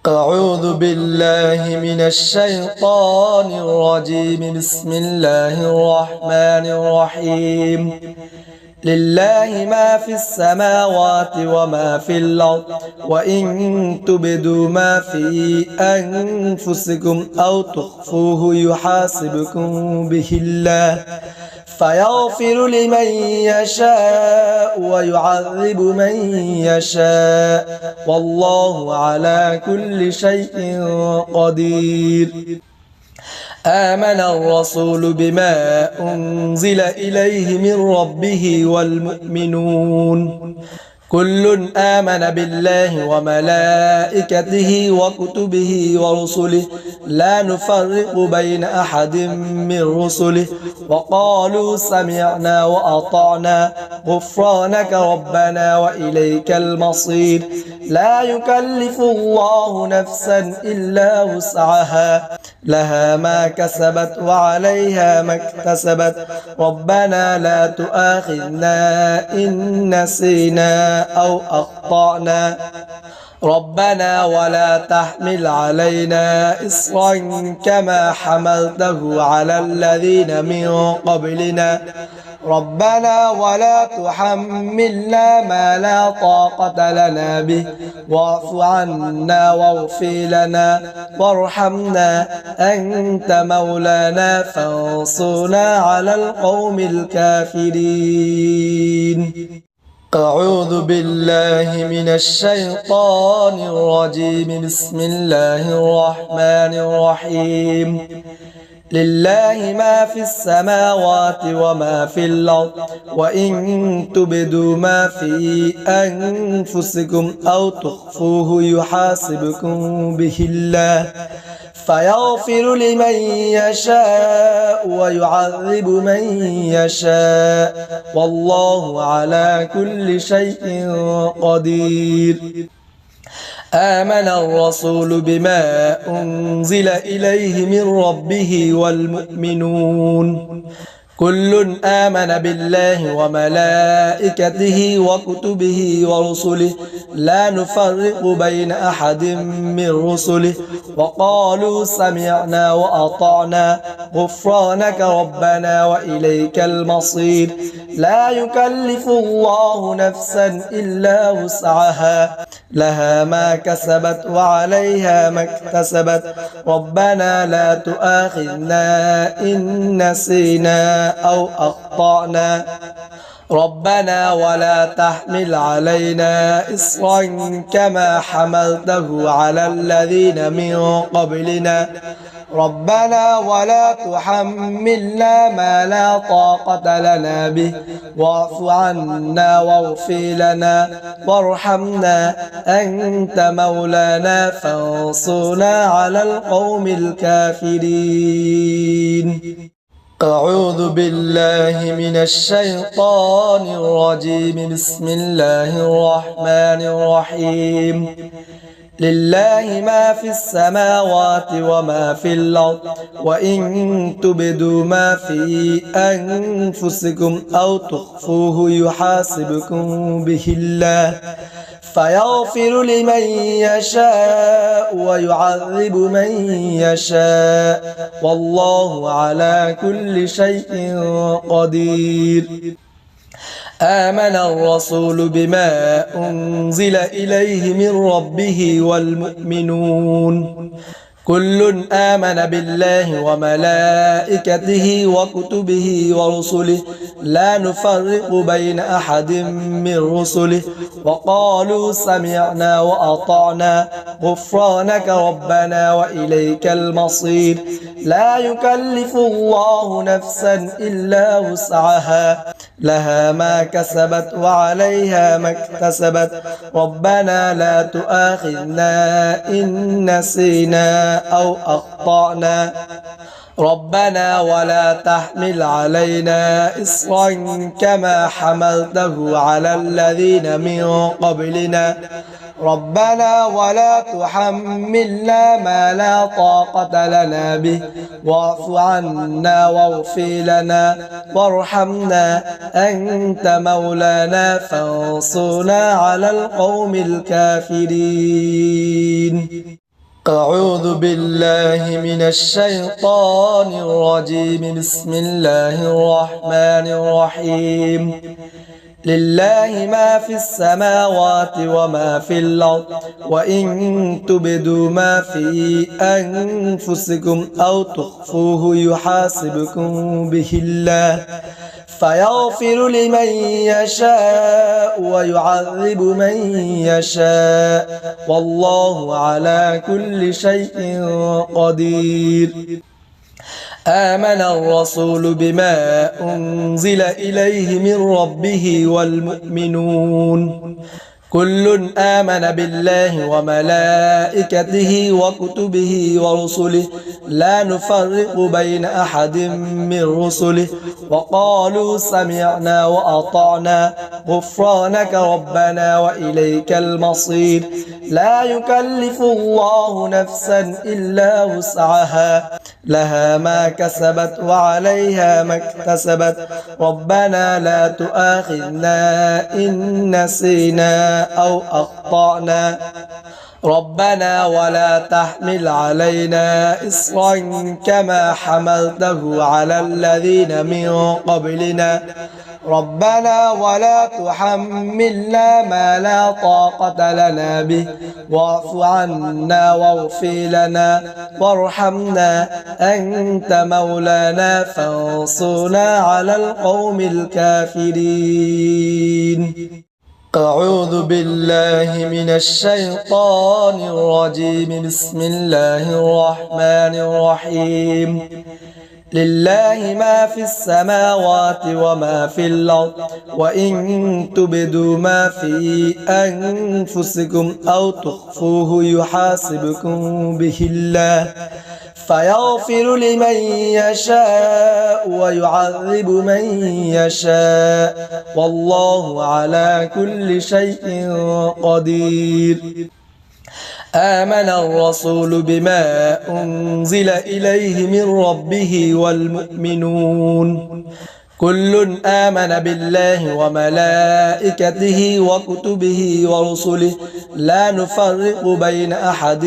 أعوذ بالله من الشيطان الرجيم. بسم الله الرحمن الرحيم. لله ما في السماوات وما في الأرض، وإن تبدوا ما في أنفسكم أو تخفوه يحاسبكم به الله، فيغفر لمن يشاء ويعذب من يشاء، والله على كل شيء قدير. آمن الرسول بما أنزل إليه من ربه والمؤمنون كل آمن بالله وملائكته وكتبه ورسله لا نفرق بين أحد من رسله، وقالوا سمعنا وأطعنا غفرانك ربنا وإليك المصير. لا يكلف الله نفسا إلا وسعها، لها ما كسبت وعليها ما اكتسبت. ربنا لا تؤاخذنا إن نسينا أو أخطأنا، ربنا ولا تحمل علينا إصرا كما حملته على الذين من قبلنا، ربنا ولا تحملنا ما لا طاقة لنا به، واعف عنا واغفر لنا وارحمنا، أنت مولانا فانصرنا على القوم الكافرين. أعوذ بالله من الشيطان الرجيم. بسم الله الرحمن الرحيم. لله ما في السماوات وما في الأرض، وإن تبدوا ما في أنفسكم أو تخفوه يحاسبكم به الله، فيغفر لمن يشاء ويعذب من يشاء، والله على كل شيء قدير. آمن الرسول بما أنزل إليه من ربه والمؤمنون كل آمن بالله وملائكته وكتبه ورسله لا نفرق بين أحد من رسله، وقالوا سمعنا وأطعنا غفرانك ربنا وإليك المصير. لا يكلف الله نفسا إلا وسعها، لها ما كسبت وعليها ما اكتسبت. ربنا لا تؤاخذنا إن نسينا أو أخطأنا، ربنا ولا تحمل علينا إصرا كما حملته على الذين من قبلنا، ربنا ولا تحملنا ما لا طاقة لنا به، واعف عنا واغفر لنا وارحمنا، أنت مولانا فانصرنا على القوم الكافرين. أعوذ بالله من الشيطان الرجيم. بسم الله الرحمن الرحيم. لله ما في السماوات وما في الأرض، وإن تبدوا ما في أنفسكم أو تخفوه يحاسبكم به الله، فيغفر لمن يشاء ويعذب من يشاء، والله على كل شيء قدير. آمن الرسول بما أنزل إليه من ربه والمؤمنون كل آمن بالله وملائكته وكتبه ورسله لا نفرق بين أحد من رسله، وقالوا سمعنا وأطعنا غفرانك ربنا وإليك المصير. لا يكلف الله نفسا إلا وسعها، لها ما كسبت وعليها ما اكتسبت. ربنا لا تؤاخذنا إن نسينا أو أخطأنا، ربنا ولا تحمل علينا إصرا كما حملته على الذين من قبلنا، ربنا ولا تحملنا ما لا طاقة لنا به، واعف عنا واغفر لنا وارحمنا، أنت مولانا فانصرنا على القوم الكافرين. أعوذ بالله من الشيطان الرجيم بسم الله الرحمن الرحيم لله ما في السماوات وما في الأرض وإن تبدوا ما في أنفسكم أو تخفوه يحاسبكم به الله فيغفر لمن يشاء ويعذب من يشاء والله على كل شيء قدير. آمن الرسول بما أنزل إليه من ربه والمؤمنون كل آمن بالله وملائكته وكتبه ورسله لا نفرق بين أحد من رسله وقالوا سمعنا وأطعنا غفرانك ربنا وإليك المصير. لا يكلف الله نفسا إلا وسعها لها ما كسبت وعليها ما اكتسبت ربنا لا تؤاخذنا إن نسينا أو أخطأنا ربنا ولا تحمل علينا إصرا كما حملته على الذين من قبلنا ربنا ولا تحملنا ما لا طاقة لنا به واعف عنا واغفر لنا وارحمنا أنت مولانا فانصرنا على القوم الكافرين. أعوذ بالله من الشيطان الرجيم بسم الله الرحمن الرحيم لله ما في السماوات وما في الأرض وإن تبدوا ما في أنفسكم أو تخفوه يحاسبكم به الله فيغفر لمن يشاء ويعذب من يشاء والله على كل شيء قدير. آمن الرسول بما أنزل إليه من ربه والمؤمنون كل آمن بالله وملائكته وكتبه ورسله لا نفرق بين أحد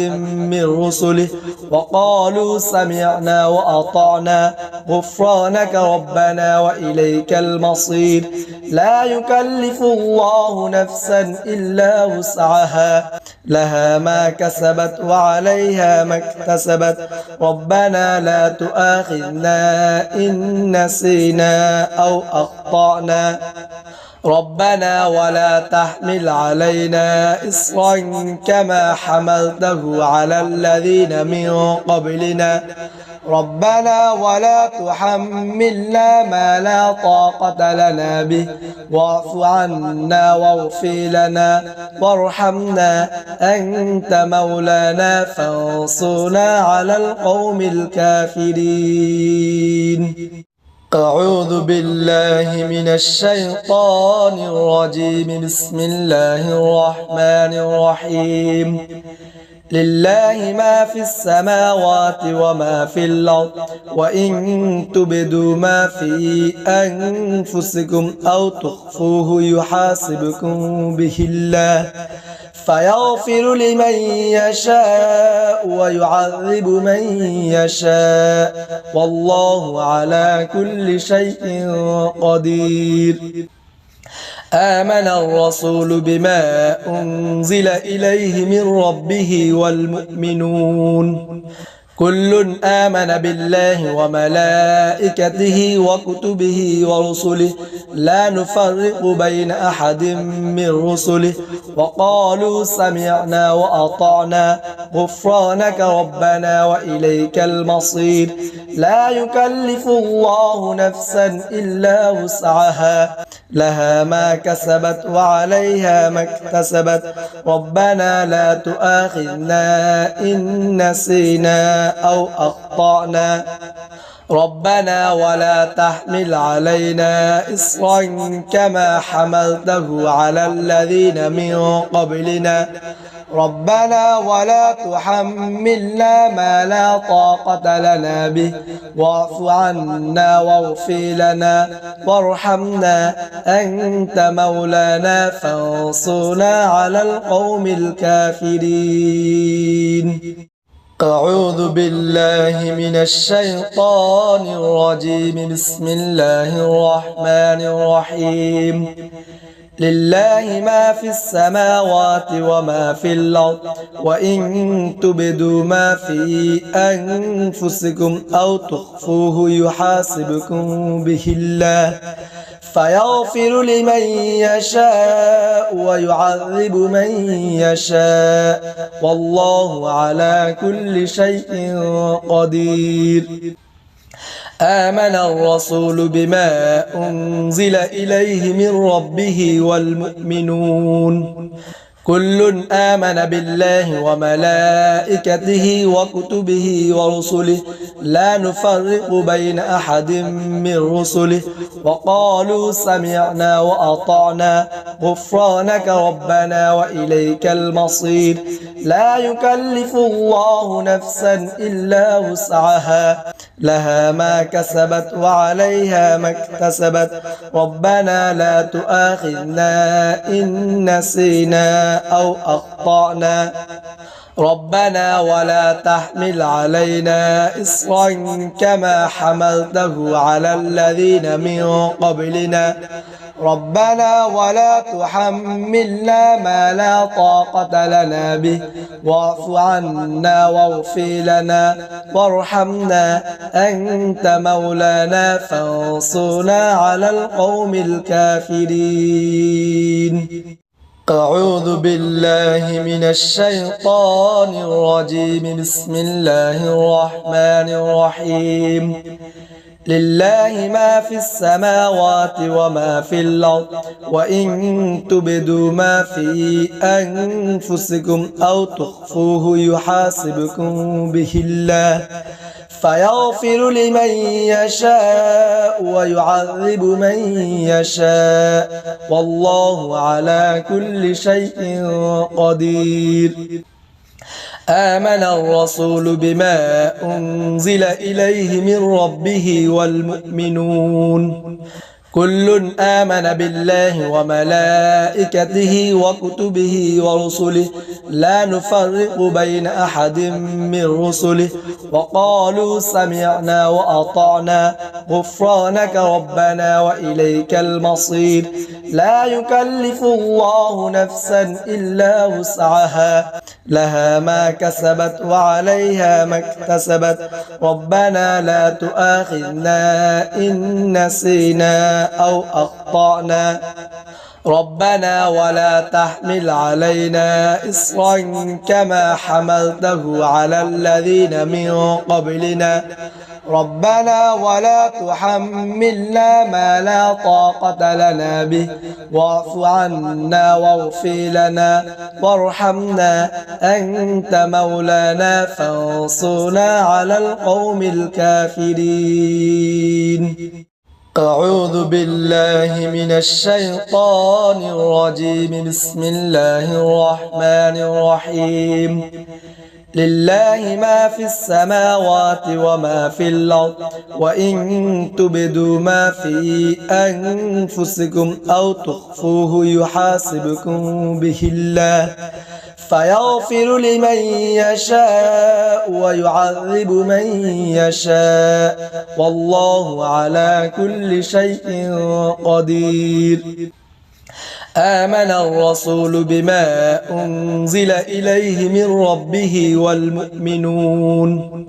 من رسله وقالوا سمعنا وأطعنا غفرانك ربنا وإليك المصير. لا يكلف الله نفسا إلا وسعها لها ما كسبت وعليها ما اكتسبت ربنا لا تؤاخذنا إن نسينا أو أخطأنا ربنا ولا تحمل علينا إصرا كما حملته على الذين من قبلنا ربنا ولا تحملنا ما لا طاقة لنا به واعف عنا واغفر لنا وارحمنا أنت مولانا فانصرنا على القوم الكافرين. أعوذ بالله من الشيطان الرجيم بسم الله الرحمن الرحيم لله ما في السماوات وما في الأرض وإن تبدوا ما في أنفسكم أو تخفوه يحاسبكم به الله فيغفر لمن يشاء ويعذب من يشاء والله على كل شيء قدير. آمن الرسول بما أنزل إليه من ربه والمؤمنون كل آمن بالله وملائكته وكتبه ورسله لا نفرق بين أحد من رسله وقالوا سمعنا وأطعنا غفرانك ربنا وإليك المصير. لا يكلف الله نفسا إلا وسعها لها ما كسبت وعليها ما اكتسبت ربنا لا تؤاخذنا إن نسينا أو أخطأنا ربنا ولا تحمل علينا إصرا كما حملته على الذين من قبلنا ربنا ولا تحملنا ما لا طاقة لنا به واعف عنا واغفر لنا وارحمنا أنت مولانا فانصرنا على القوم الكافرين. أعوذ بالله من الشيطان الرجيم بسم الله الرحمن الرحيم لله ما في السماوات وما في الأرض وإن تبدوا ما في أنفسكم أو تخفوه يحاسبكم به الله فيغفر لمن يشاء ويعذب من يشاء والله على كل شيء قدير. آمن الرسول بما أنزل إليه من ربه والمؤمنون كل آمن بالله وملائكته وكتبه ورسله لا نفرق بين أحد من رسله وقالوا سمعنا وأطعنا غفرانك ربنا وإليك المصير. لا يكلف الله نفسا إلا وسعها لها ما كسبت وعليها ما اكتسبت ربنا لا تؤاخذنا إن نسينا أو أخطأنا ربنا ولا تحمل علينا إصرا كما حملته على الذين من قبلنا ربنا ولا تحملنا ما لا طاقة لنا به واعف عنا واغفر لنا وارحمنا أنت مولانا فانصرنا على القوم الكافرين. أعوذ بالله من الشيطان الرجيم بسم الله الرحمن الرحيم لله ما في السماوات وما في الأرض وإن تبدوا ما في أنفسكم أو تخفوه يحاسبكم به الله فيغفر لمن يشاء ويعذب من يشاء والله على كل شيء قدير. آمن الرسول بما أنزل إليه من ربه والمؤمنون كل آمن بالله وملائكته وكتبه ورسله لا نفرق بين أحد من رسله وقالوا سمعنا وأطعنا غفرانك ربنا وإليك المصير. لا يكلف الله نفسا إلا وسعها لها ما كسبت وعليها ما اكتسبت ربنا لا تؤاخذنا إن نسينا أو أخطأنا ربنا ولا تحمل علينا إصرا كما حملته على الذين من قبلنا ربنا ولا تحملنا ما لا طاقة لنا به واعف عنا واغفر لنا وارحمنا أنت مولانا فانصرنا على القوم الكافرين. أعوذ بالله من الشيطان الرجيم بسم الله الرحمن الرحيم لله ما في السماوات وما في الأرض وإن تبدوا ما في أنفسكم أو تخفوه يحاسبكم به الله فيغفر لمن يشاء ويعذب من يشاء والله على كل شيء قدير. آمن الرسول بما أنزل إليه من ربه والمؤمنون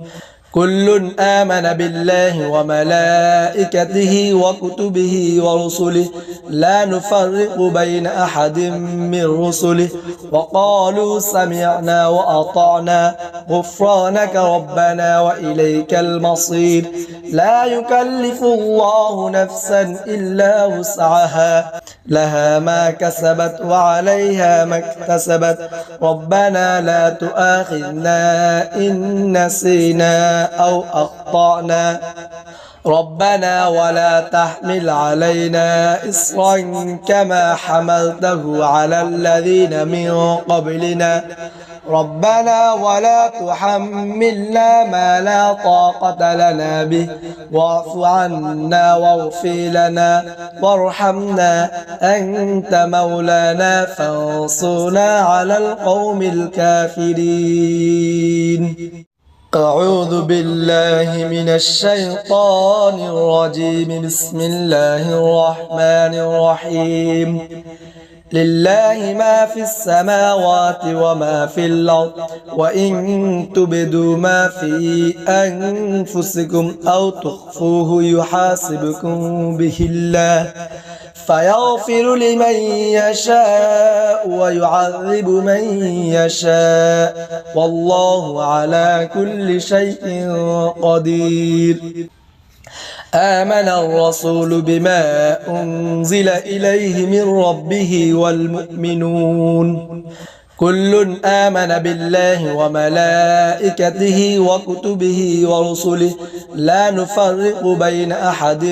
كل آمن بالله وملائكته وكتبه ورسله لا نفرق بين أحد من رسله وقالوا سمعنا وأطعنا غفرانك ربنا وإليك المصير. لا يكلف الله نفسا إلا وسعها لها ما كسبت وعليها ما اكتسبت ربنا لا تؤاخذنا إن نسينا أو أخطأنا ربنا ولا تحمل علينا إصرا كما حملته على الذين من قبلنا ربنا ولا تحملنا ما لا طاقة لنا به واعف عنا واغفر لنا وارحمنا أنت مولانا فانصرنا على القوم الكافرين. أعوذ بالله من الشيطان الرجيم بسم الله الرحمن الرحيم لله ما في السماوات وما في الأرض وإن تبدوا ما في أنفسكم أو تخفوه يحاسبكم به الله فيغفر لمن يشاء ويعذب من يشاء والله على كل شيء قدير آمن الرسول بما أنزل إليه من ربه والمؤمنون كل آمن بالله وملائكته وكتبه ورسله لا نفرق بين أحد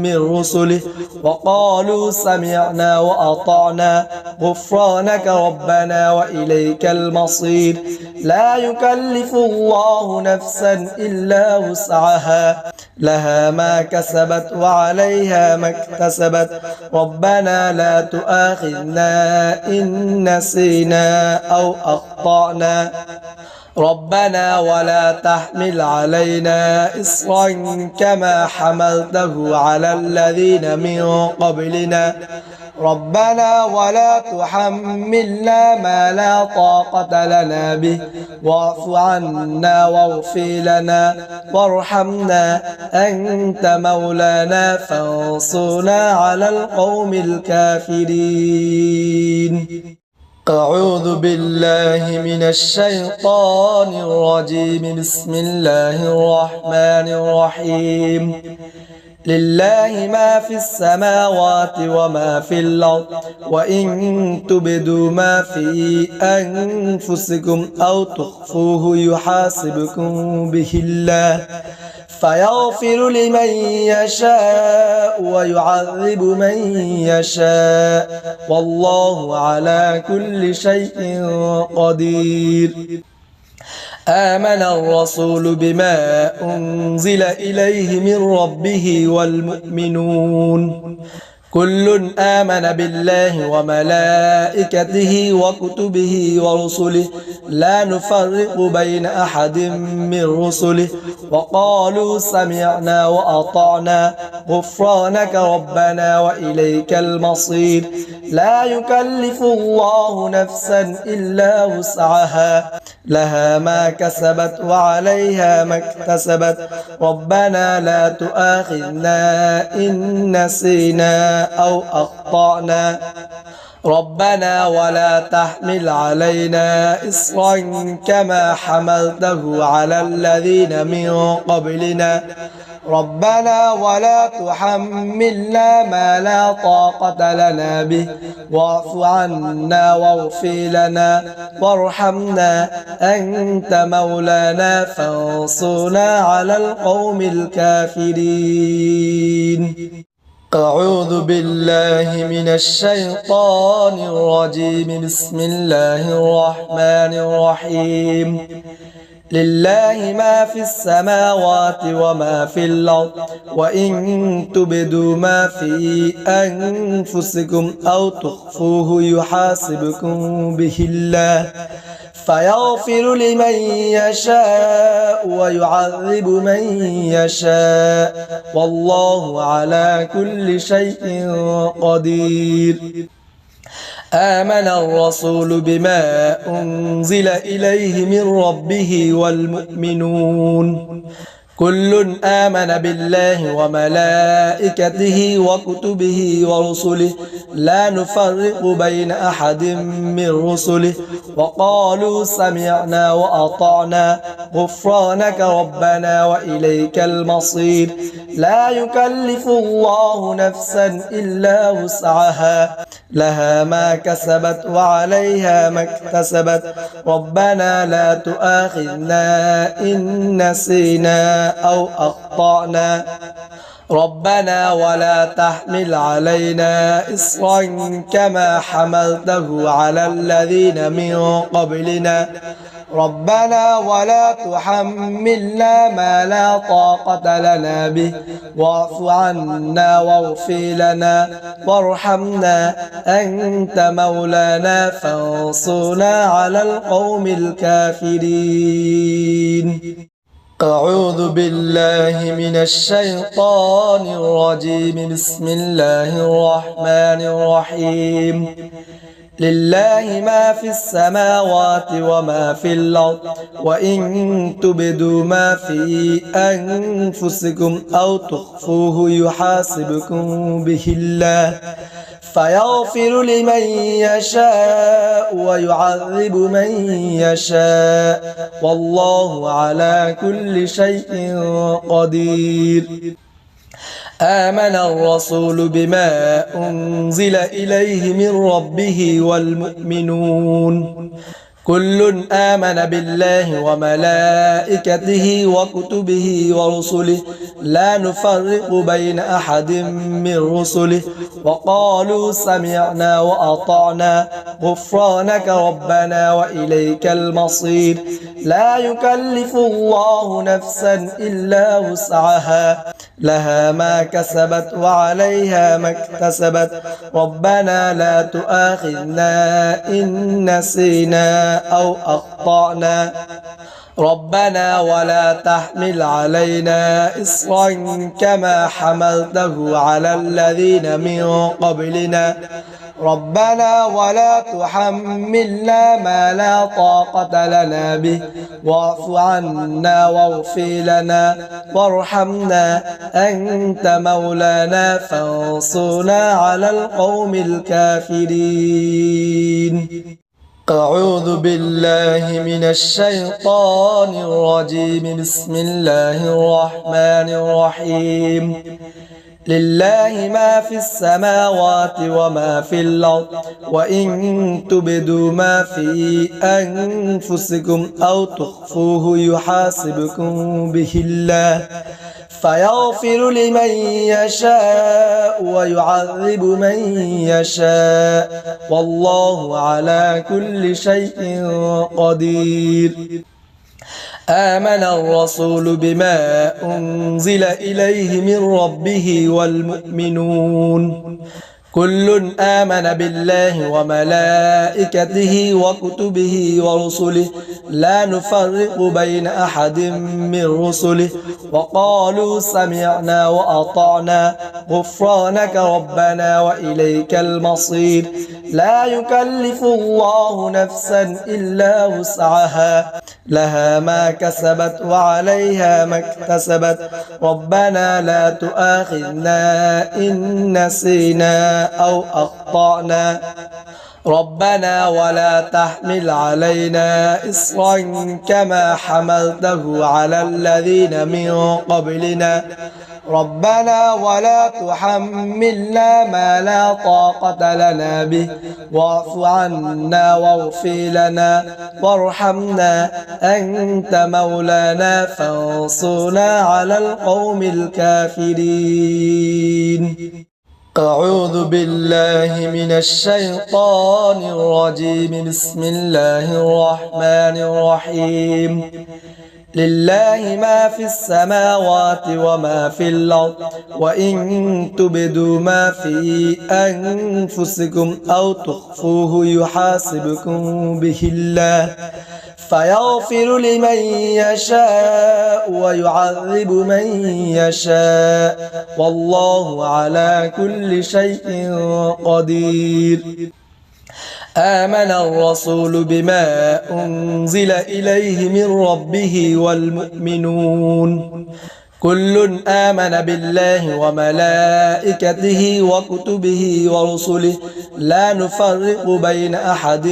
من رسله وقالوا سمعنا وأطعنا غفرانك ربنا وإليك المصير لا يكلف الله نفسا إلا وسعها لها ما كسبت وعليها ما اكتسبت ربنا لا تؤاخذنا إن نسينا أو أخطأنا ربنا ولا تحمل علينا إصرا كما حملته على الذين من قبلنا ربنا ولا تحملنا ما لا طاقة لنا به واعف عنا واغفر لنا وارحمنا أنت مولانا فانصرنا على القوم الكافرين أعوذ بالله من الشيطان الرجيم بسم الله الرحمن الرحيم لله ما في السماوات وما في الأرض وإن تبدوا ما في أنفسكم أو تخفوه يحاسبكم به الله فيغفر لمن يشاء ويعذب من يشاء والله على كل شيء قدير آمن الرسول بما أنزل إليه من ربه والمؤمنون كل آمن بالله وملائكته وكتبه ورسله لا نفرق بين أحد من رسله وقالوا سمعنا وأطعنا غفرانك ربنا وإليك المصير لا يكلف الله نفسا إلا وسعها لها ما كسبت وعليها ما اكتسبت ربنا لا تؤاخذنا إن نسينا أو أخطأنا ربنا ولا تحمل علينا إصرا كما حملته على الذين من قبلنا ربنا ولا تحملنا ما لا طاقة لنا به واعف عنا واغفر لنا وارحمنا أنت مولانا فانصرنا على القوم الكافرين أعوذ بالله من الشيطان الرجيم بسم الله الرحمن الرحيم لله ما في السماوات وما في الأرض وإن تبدوا ما في أنفسكم أو تخفوه يحاسبكم به الله فيغفر لمن يشاء ويعذب من يشاء والله على كل شيء قدير آمن الرسول بما أنزل إليه من ربه والمؤمنون كل آمن بالله وملائكته وكتبه ورسله لا نفرق بين أحد من رسله وقالوا سمعنا وأطعنا غفرانك ربنا وإليك المصير لا يكلف الله نفسا إلا وسعها لها ما كسبت وعليها ما اكتسبت ربنا لا تؤاخذنا إن نسينا أو أخطأنا ربنا ولا تحمل علينا إصرا كما حملته على الذين من قبلنا ربنا ولا تحملنا ما لا طاقة لنا به واعف عنا واغفر لنا وارحمنا أنت مولانا فانصرنا على القوم الكافرين أعوذ بالله من الشيطان الرجيم بسم الله الرحمن الرحيم لله ما في السماوات وما في الأرض وإن تبدوا ما في أنفسكم أو تخفوه يحاسبكم به الله فيغفر لمن يشاء ويعذب من يشاء والله على كل شيء قدير. آمن الرسول بما أنزل إليه من ربه والمؤمنون كل آمن بالله وملائكته وكتبه ورسله لا نفرق بين أحد من رسله وقالوا سمعنا وأطعنا غفرانك ربنا وإليك المصير. لا يكلف الله نفسا إلا وسعها لها ما كسبت وعليها ما اكتسبت ربنا لا تؤاخذنا إن نسينا أو أخطأنا ربنا ولا تحمل علينا إصرا كما حملته على الذين من قبلنا ربنا ولا تحملنا ما لا طاقة لنا به واعف عنا واغفر لنا وارحمنا أنت مولانا فانصرنا على القوم الكافرين. أعوذ بالله من الشيطان الرجيم بسم الله الرحمن الرحيم لله ما في السماوات وما في الأرض وإن تبدوا ما في أنفسكم أو تخفوه يحاسبكم به الله فيغفر لمن يشاء ويعذب من يشاء والله على كل شيء قدير. آمن الرسول بما أنزل إليه من ربه والمؤمنون كل آمن بالله وملائكته وكتبه ورسله لا نفرق بين أحد من رسله وقالوا سمعنا وأطعنا غفرانك ربنا وإليك المصير. لا يكلف الله نفسا إلا وسعها لها ما كسبت وعليها ما اكتسبت ربنا لا تؤاخذنا إن نسينا أو أخطأنا ربنا ولا تحمل علينا إصرا كما حملته على الذين من قبلنا ربنا ولا تحملنا ما لا طاقة لنا به واعف عنا واغفر لنا وارحمنا أنت مولانا فانصرنا على القوم الكافرين. أعوذ بالله من الشيطان الرجيم بسم الله الرحمن الرحيم لله ما في السماوات وما في الأرض وإن تبدوا ما في أنفسكم أو تخفوه يحاسبكم به الله فيغفر لمن يشاء ويعذب من يشاء والله على كل شيء قدير. آمن الرسول بما أنزل إليه من ربه والمؤمنون كل آمن بالله وملائكته وكتبه ورسله لا نفرق بين أحد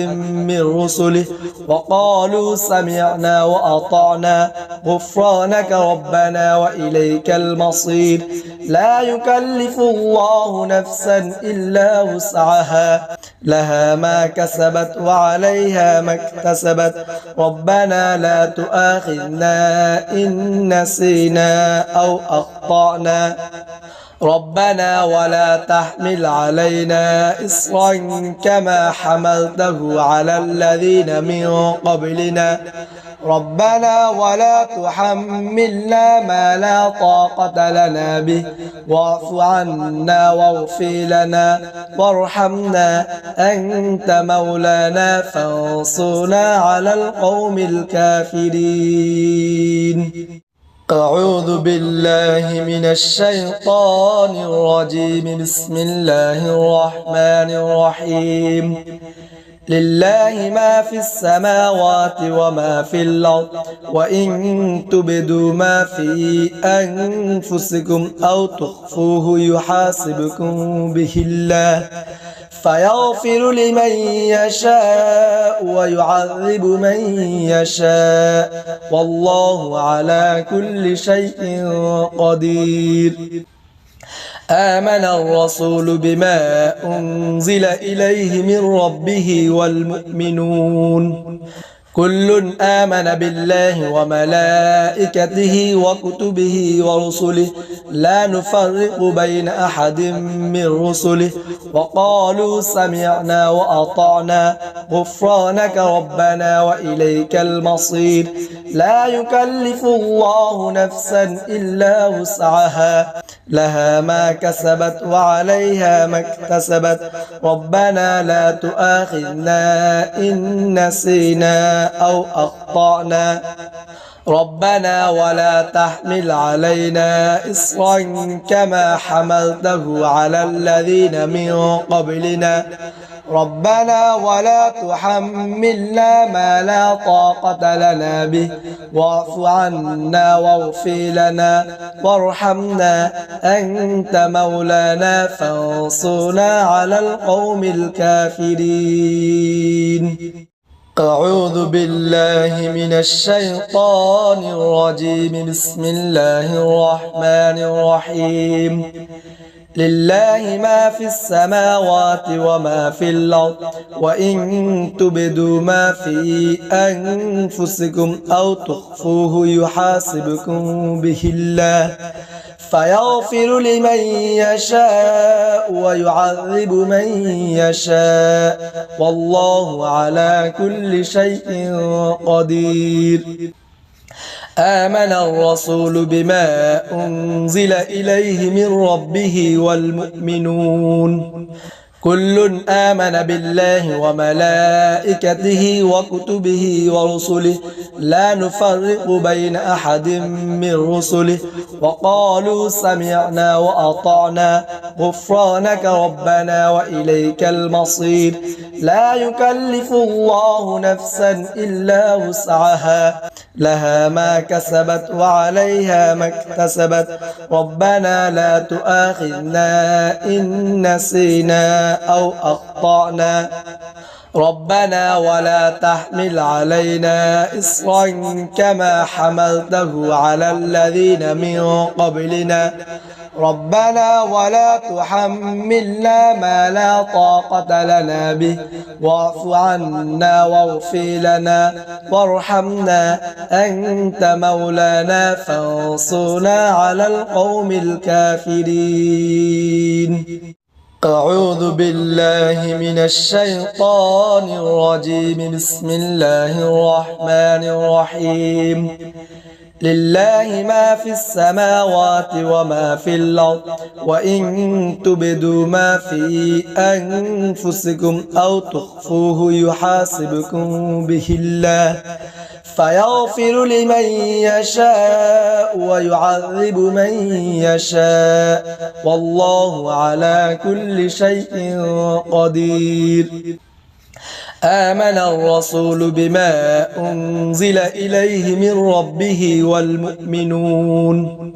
من رسله وقالوا سمعنا وأطعنا غفرانك ربنا وإليك المصير. لا يكلف الله نفسا إلا وسعها لها ما كسبت وعليها ما اكتسبت ربنا لا تؤاخذنا إن نسينا أو أخطأنا ربنا ولا تحمل علينا إصرا كما حملته على الذين من قبلنا ربنا ولا تحملنا ما لا طاقة لنا به واعف عنا واغفر لنا وارحمنا أنت مولانا فانصرنا على القوم الكافرين. أعوذ بالله من الشيطان الرجيم بسم الله الرحمن الرحيم لله ما في السماوات وما في الأرض وإن تبدوا ما في أنفسكم أو تخفوه يحاسبكم به الله فيغفر لمن يشاء ويعذب من يشاء والله على كل شيء قدير آمن الرسول بما أنزل إليه من ربه والمؤمنون كل آمن بالله وملائكته وكتبه ورسله لا نفرق بين أحد من رسله وقالوا سمعنا وأطعنا غفرانك ربنا وإليك المصير لا يكلف الله نفسا إلا وسعها لها ما كسبت وعليها ما اكتسبت ربنا لا تؤاخذنا إن نسينا أو أخطأنا ربنا ولا تحمل علينا إصرا كما حملته على الذين من قبلنا ربنا ولا تحملنا ما لا طاقة لنا به واعف عنا واغفر لنا وارحمنا أنت مولانا فانصرنا على القوم الكافرين أعوذ بالله من الشيطان الرجيم بسم الله الرحمن الرحيم لله ما في السماوات وما في الأرض وإن تبدوا ما في أنفسكم أو تخفوه يحاسبكم به الله فيغفر لمن يشاء ويعذب من يشاء والله على كل شيء قدير آمن الرسول بما أنزل إليه من ربه والمؤمنون كل آمن بالله وملائكته وكتبه ورسله لا نفرق بين أحد من رسله وقالوا سمعنا وأطعنا غفرانك ربنا وإليك المصير لا يكلف الله نفسا إلا وسعها لها ما كسبت وعليها ما اكتسبت ربنا لا تؤاخذنا إن نسينا أو أخطأنا ربنا ولا تحمل علينا إصرا كما حملته على الذين من قبلنا ربنا ولا تحملنا ما لا طاقة لنا به واعف عنا واغفر لنا وارحمنا أنت مولانا فانصرنا على القوم الكافرين أعوذ بالله من الشيطان الرجيم بسم الله الرحمن الرحيم لله ما في السماوات وما في الأرض وإن تبدوا ما في أنفسكم أو تخفوه يحاسبكم به الله فيغفر لمن يشاء ويعذب من يشاء والله على كل شيء قدير آمن الرسول بما أنزل إليه من ربه والمؤمنون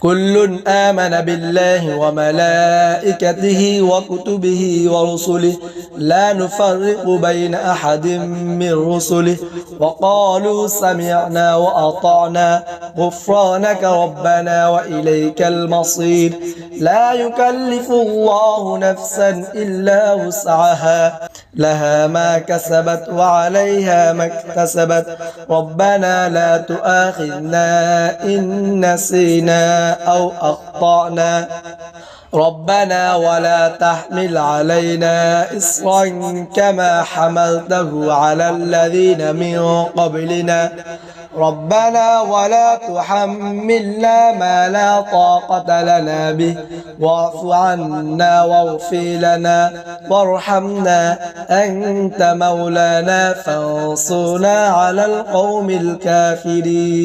كل آمن بالله وملائكته وكتبه ورسله لا نفرق بين أحد من رسله وقالوا سمعنا وأطعنا غفرانك ربنا وإليك المصير لا يكلف الله نفسا إلا وسعها لها ما كسبت وعليها ما اكتسبت ربنا لا تؤاخذنا إن نسينا أو أخطأنا ربنا ولا تحمل علينا إصرا كما حملته على الذين من قبلنا ربنا ولا تحملنا ما لا طاقة لنا به واعف عنا واغفر لنا وارحمنا أنت مولانا فانصرنا على القوم الكافرين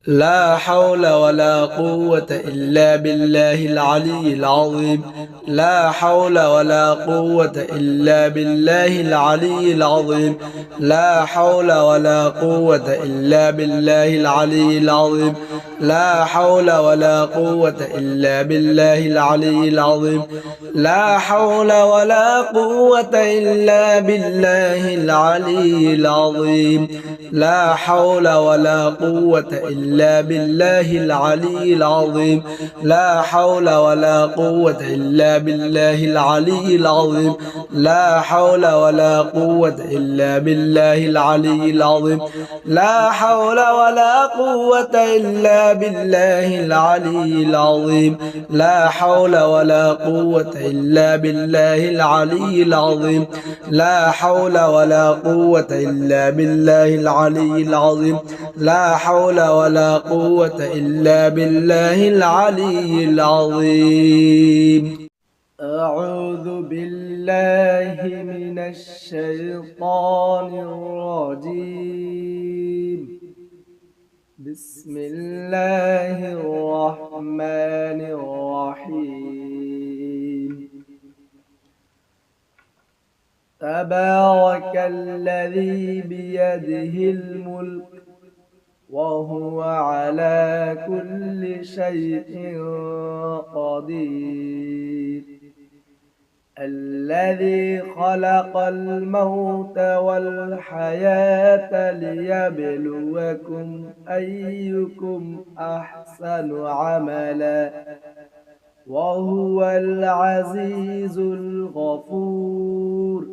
لا حول ولا قوة إلا بالله العلي العظيم لا حول ولا قوة إلا بالله العلي العظيم لا حول ولا قوة إلا بالله العلي العظيم لا حول ولا قوة إلا بالله العلي العظيم لا حول ولا قوة إلا بالله العلي العظيم لا حول ولا قوة إلا بالله العلي العظيم لا حول ولا قوة إلا بالله العلي العظيم لا حول ولا قوة إلا بالله العلي العظيم لا حول ولا قوة إلا بالله العلي العظيم لا حول ولا قوة إلا بالله العلي العظيم لا حول ولا قوة إلا بالله العلي العظيم لا حول ولا قوة إلا بالله العلي العظيم أعوذ بالله من الشيطان الرجيم بسم الله الرحمن الرحيم تبارك الذي بيده الملك وهو على كل شيء قدير الذي خلق الموت والحياة ليبلوكم أيكم أحسن عملا وهو العزيز الغفور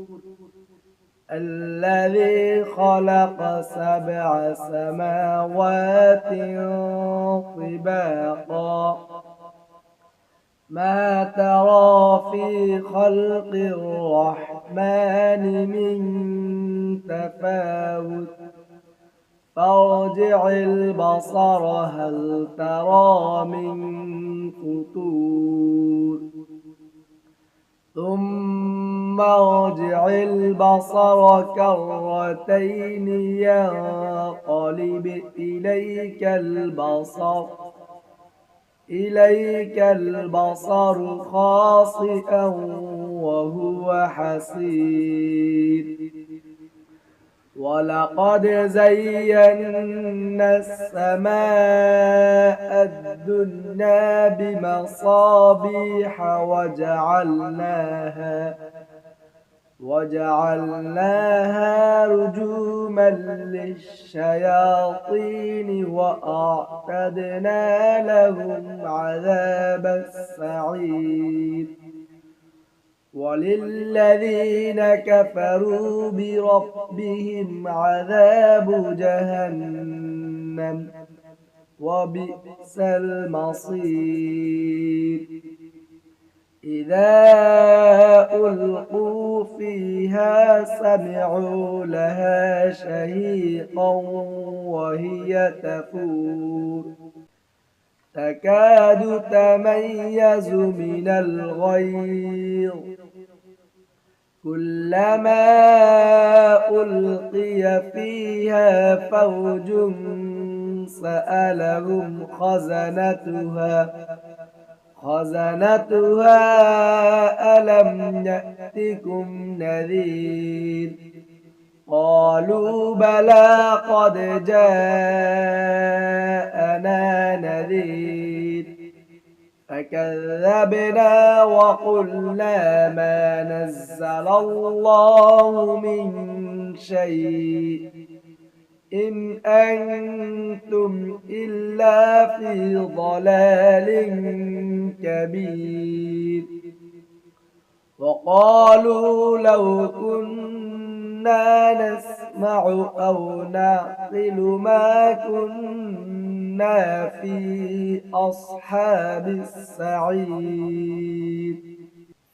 الذي خلق 7 سماوات طباقا ما ترى في خلق الرحمن من تفاوت فارجع البصر هل ترى من فطور ثم ارجع البصر كرتين ينقلب إليك البصر خاسئا وهو حسير ولقد زينا السماء الدنيا بمصابيح وجعلناها رجوما للشياطين وأعتدنا لهم عذاب السعير وللذين كفروا بربهم عذاب جهنم وبئس المصير إذا ألقوا فيها سمعوا لها شهيقا وهي تفور تكاد تميز من الغيظ كلما ألقي فيها فوج سألهم خزنتها ألم يأتكم نذير قالوا بلى قد جاءنا نذير فكذبنا وقلنا ما نزل الله من شيء إن أنتم إلا في ضلال كبير وقالوا لو كنا نسمع أو نعقل ما كنا في أصحاب السعير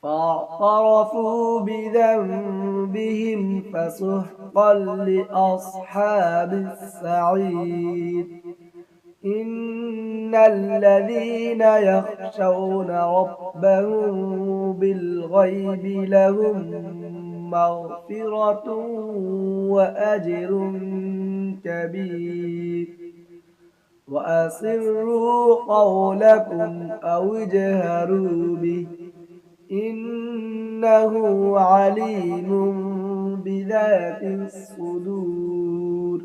فاعترفوا بذنبهم فسحقا لأصحاب السعير إن الذين يخشون ربهم بالغيب لهم مغفرة وأجر كبير وأسروا قولكم أو اجهروا به إنه عليم بذات الصدور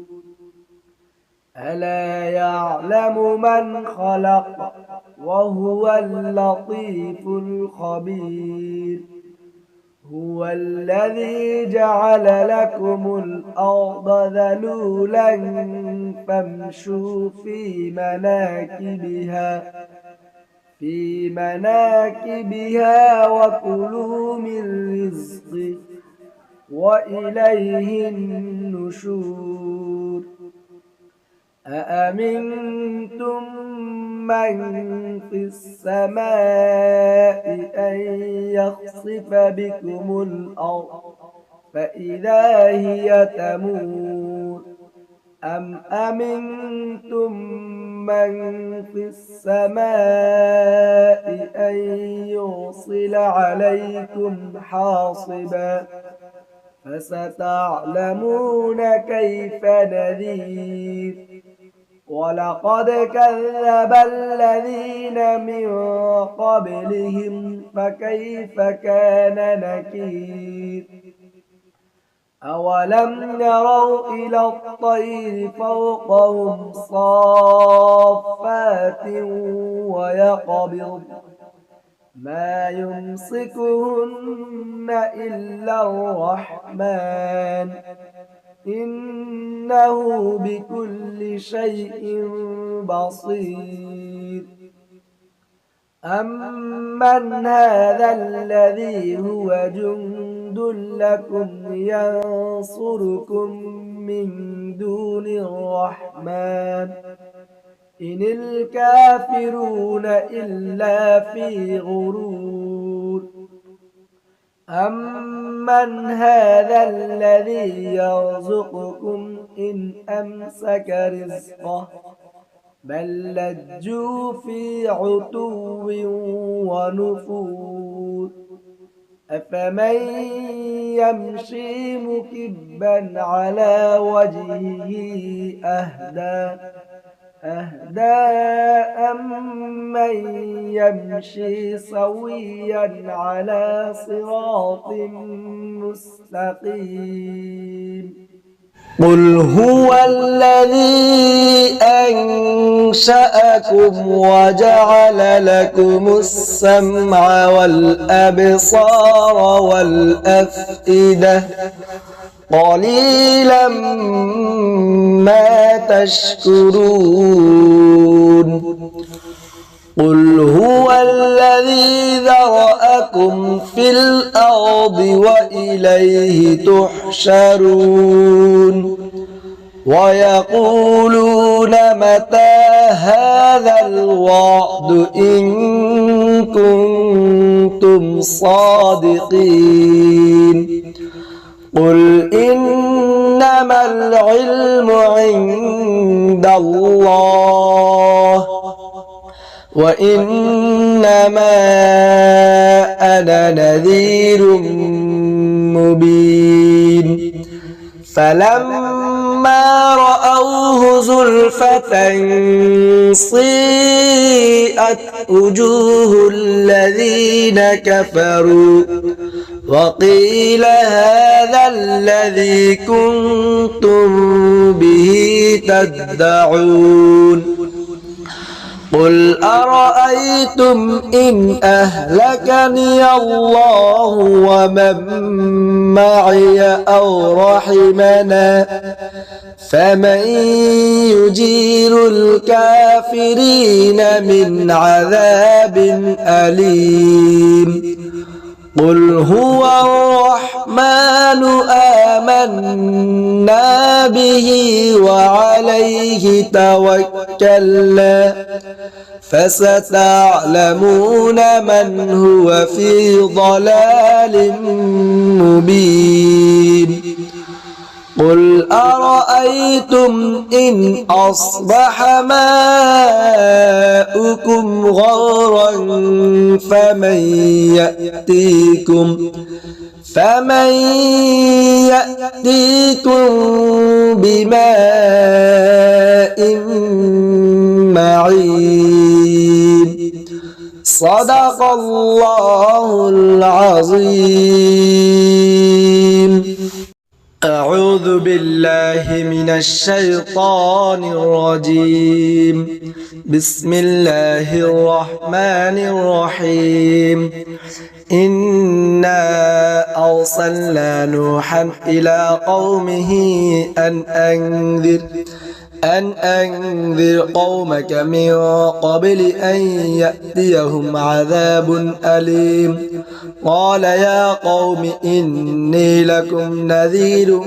ألا يعلم من خلق وهو اللطيف الخبير هو الذي جعل لكم الأرض ذلولا فامشوا في مناكبها وكلوا من رزقه وإليه النشور أأمنتم من في السماء أن يخسف بكم الأرض فإذا هي تمور أم أمنتم من في السماء أن يرسل عليكم حاصبا فستعلمون كيف نذير ولقد كذب الذين من قبلهم فكيف كان نكير أولم يروا إلى الطير فوقهم صافات ويقبض ما يمسكهن إلا الرحمن إنه بكل شيء بصير أمن هذا الذي هو جند لكم ينصركم من دون الرحمن إن الكافرون إلا في غرور أمن هذا الذي يرزقكم إن أمسك رزقه بل لجوا في عتو ونفور أفمن يمشي مكبا على وجهه أهدى أمن يمشي سويا على صراط مستقيم قل هو الذي أنشأكم وجعل لكم السمع والأبصار والأفئدة قليلا ما تشكرون قل هو الذي ذرأكم في الأرض وإليه تحشرون ويقولون متى هذا الوعد إن كنتم صادقين قل إنما العلم عند الله وإنما أنا نذير مبين فلما رأوه زلفة سيئت وجوه الذين كفروا وقيل هذا الذي كنتم به تدعون قل أرأيتم إن أهلكني الله ومن معي أو رحمنا فمن يجير الكافرين من عذاب أليم قل هو الرحمن آمنا به وعليه توكلنا فستعلمون من هو في ضلال مبين قل أرأيتم إن أصبح ماؤكم غورا فمن يأتيكم بماء العليم. صدق الله العظيم. أعوذ بالله من الشيطان الرجيم. بسم الله الرحمن الرحيم. إنا أرسلنا نوحا إلى قومه أن أنذر قومك من قبل أن يأتيهم عذاب أليم. قال يا قوم إني لكم نذير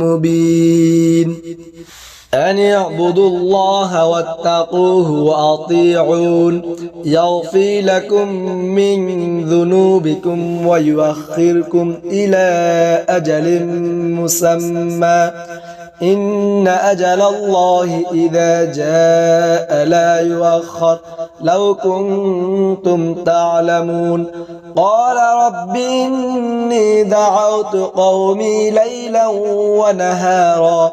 مبين. أن اعبدوا الله واتقوه وأطيعون يغفر لكم من ذنوبكم ويؤخركم إلى أجل مسمى إن أجل الله إذا جاء لا يؤخر لو كنتم تعلمون. قال رب إني دعوت قومي ليلا ونهارا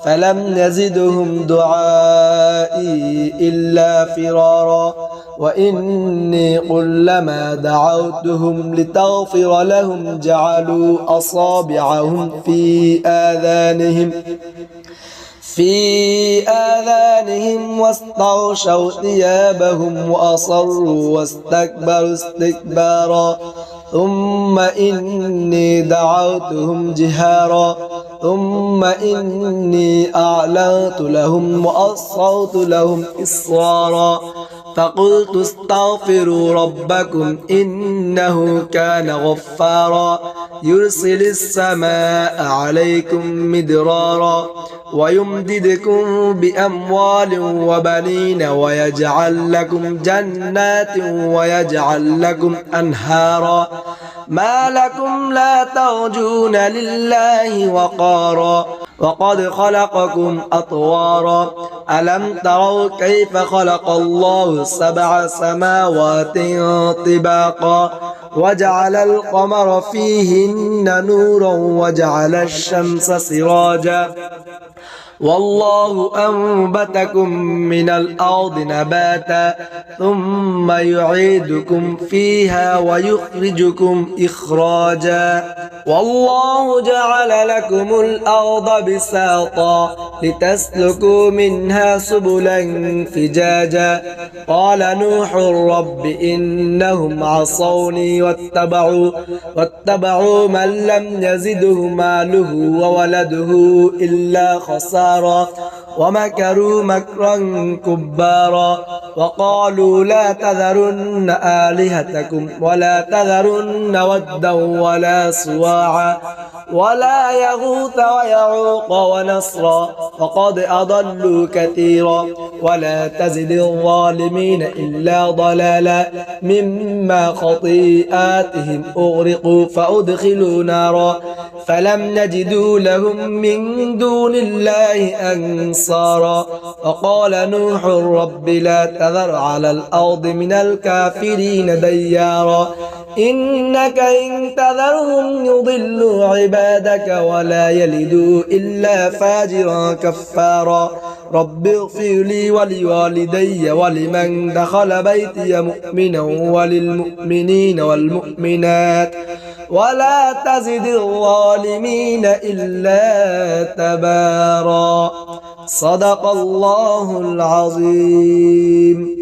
فلم يزدهم دعائي إلا فرارا وإني كلما دعوتهم لتغفر لهم جعلوا أصابعهم في آذانهم واستغشوا ثيابهم وأصروا واستكبروا استكبارا ثم إني دعوتهم جهارا ثم إني أعلنت لهم وأسررت لهم إسرارا فقلت استغفروا ربكم إنه كان غفارا يرسل السماء عليكم مدرارا ويمددكم بأموال وبنين ويجعل لكم جنات ويجعل لكم أنهارا ما لكم لا ترجون لله وقارا وقد خلقكم أطوارا ألم تروا كيف خلق الله 7 سماوات طباقا وجعل القمر فيهن نورا وجعل الشمس سراجا والله أنبتكم من الأرض نباتا ثم يعيدكم فيها ويخرجكم إخراجا والله جعل لكم الأرض بساطا لتسلكوا منها سبلا فجاجا قال نوح رب إنهم عصوني واتبعوا من لم يزده ماله وولده إلا خسارا ومكروا مكرا كبارا وقالوا لا تذرن آلهتكم ولا تذرن ودا ولا سواعا ولا يغوث ويعوق ونصرا وقد أضلوا كثيرا ولا تزد الظالمين إلا ضلالا مما خطيئاتهم أغرقوا فأدخلوا نارا فلم نجدوا لهم من دون الله أنصارا وقال نوح رب لا تذر على الأرض من الكافرين ديارا إنك إن تذرهم يضلوا عبادك ولا يلدوا إلا فاجرا كفارا رب اغفر لي ولوالدي ولمن دخل بيتي مؤمنا وللمؤمنين والمؤمنات ولا تزد الظالمين إلا تبارا صدق الله العظيم.